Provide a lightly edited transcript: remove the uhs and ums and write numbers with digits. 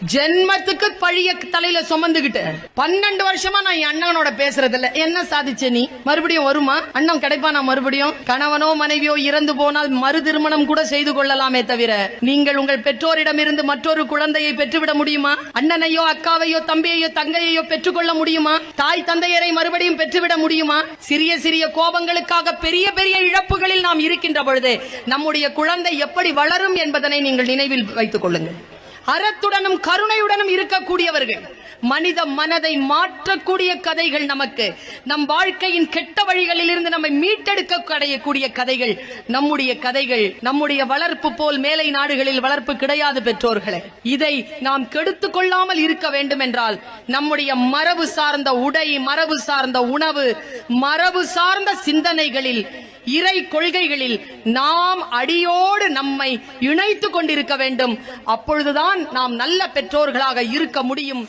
ஜென்மத்துக்கு பழிய தலையில சுமந்துகிட்டு 12 வருஷமா நான் என் அண்ணனோட பேசுறது இல்ல. என்ன சாதிச்ச நீ? மறுபடியும் வருமா அண்ணன்? கிடைப்பானா மறுபடியும்? கணவனோ மனைவியோ இறந்து போனால் மறு திருமணம் கூட செய்து கொள்ளலாமே தவிர நீங்கள் உங்கள் பெற்றோரிடம் இருந்து மற்றொரு குழந்தையை பெற்றுவிட முடியுமா? அண்ணனையோ அக்காவையோ தம்பியையோ தங்கையோ பெற்றுக்கொள்ள முடியுமா? தாய் தந்தையரை மறுபடியும் பெற்றுவிட முடியுமா? சிறிய சிறிய கோபங்களுக்காக பெரிய பெரிய இழப்புகளில் நாம் இருக்கின்ற பொழுது நம்முடைய குழந்தை எப்படி வளரும் என்பதனை நீங்கள் நினைவில் வைத்துக் கொள்ளுங்கள். அறத்துடனும் கருணையுடனும் இருக்கக்கூடியவர்கள், மனித மனதை மாற்றக்கூடிய கதைகள், நமக்கு நம் வாழ்க்கையின் கெட்ட வழிகளில் இருந்து நம்மை மீட்டெடுக்க கடையக்கூடிய கதைகள் நம்முடைய கதைகள். நம்முடைய வளர்ப்பு போல் மேலை நாடுகளில் வளர்ப்பு கிடையாது பெற்றோர்களே. இதை நாம் கெடுத்துக் கொள்ளாமல் இருக்க வேண்டும் என்றால் நம்முடைய மரபு சார்ந்த உடை, மரபு சார்ந்த உணவு, மரபு சார்ந்த சிந்தனைகளில், இறை கொள்கைகளில் நாம் அடியோடு நம்மை இணைத்துக் கொண்டிருக்க வேண்டும். அப்பொழுதுதான் நாம் நல்ல பெற்றோர்களாக இருக்க முடியும்.